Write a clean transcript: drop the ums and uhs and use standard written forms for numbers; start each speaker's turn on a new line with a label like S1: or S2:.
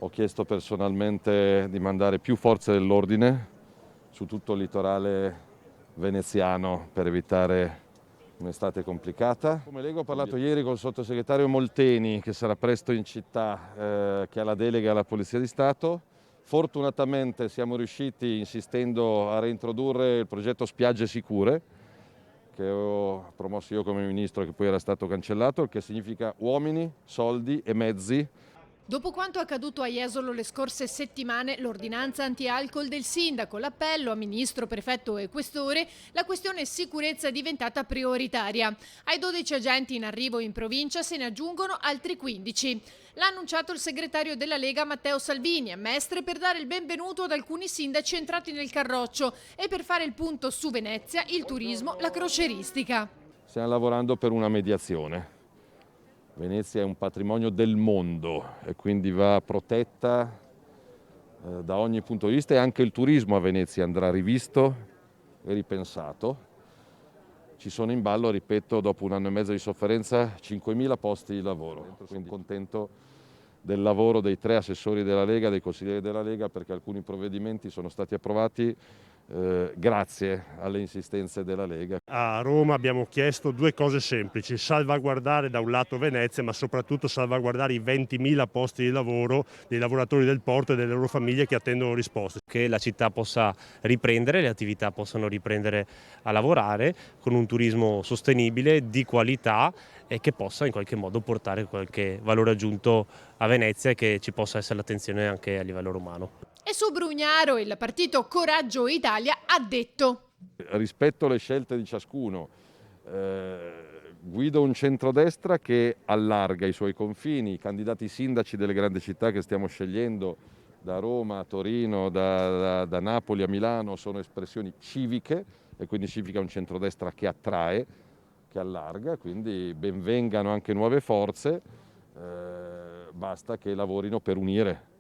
S1: Ho chiesto personalmente di mandare più forze dell'ordine su tutto il litorale veneziano per evitare un'estate complicata. Come Lega ho parlato ieri col sottosegretario Molteni, che sarà presto in città, che ha la delega alla Polizia di Stato. Fortunatamente siamo riusciti, insistendo, a reintrodurre il progetto Spiagge Sicure, che ho promosso io come ministro, che poi era stato cancellato, il che significa uomini, soldi e mezzi.
S2: Dopo quanto accaduto a Jesolo le scorse settimane, l'ordinanza anti-alcol del sindaco, l'appello a ministro, prefetto e questore, la questione sicurezza è diventata prioritaria. Ai 12 agenti in arrivo in provincia se ne aggiungono altri 15. L'ha annunciato il segretario della Lega Matteo Salvini a Mestre per dare il benvenuto ad alcuni sindaci entrati nel carroccio e per fare il punto su Venezia, il turismo, la crocieristica.
S1: Stiamo lavorando per una mediazione. Venezia è un patrimonio del mondo e quindi va protetta da ogni punto di vista, e anche il turismo a Venezia andrà rivisto e ripensato. Ci sono in ballo, ripeto, dopo un anno e mezzo di sofferenza, 5.000 posti di lavoro. Quindi contento del lavoro dei 3 assessori della Lega, dei consiglieri della Lega, perché alcuni provvedimenti sono stati approvati grazie alle insistenze della Lega.
S3: A Roma abbiamo chiesto 2 cose semplici: salvaguardare da un lato Venezia, ma soprattutto salvaguardare i 20.000 posti di lavoro dei lavoratori del porto e delle loro famiglie che attendono risposte.
S4: Che la città possa riprendere, le attività possano riprendere a lavorare con un turismo sostenibile, di qualità e che possa in qualche modo portare qualche valore aggiunto a Venezia e che ci possa essere l'attenzione anche a livello romano.
S2: E su Brugnaro il partito Coraggio Italia ha detto:
S1: Rispetto alle scelte di ciascuno, guido un centrodestra che allarga i suoi confini. I candidati sindaci delle grandi città che stiamo scegliendo, da Roma a Torino, da Napoli a Milano, sono espressioni civiche, e quindi significa un centrodestra che attrae, che allarga, quindi benvengano anche nuove forze, basta che lavorino per unire.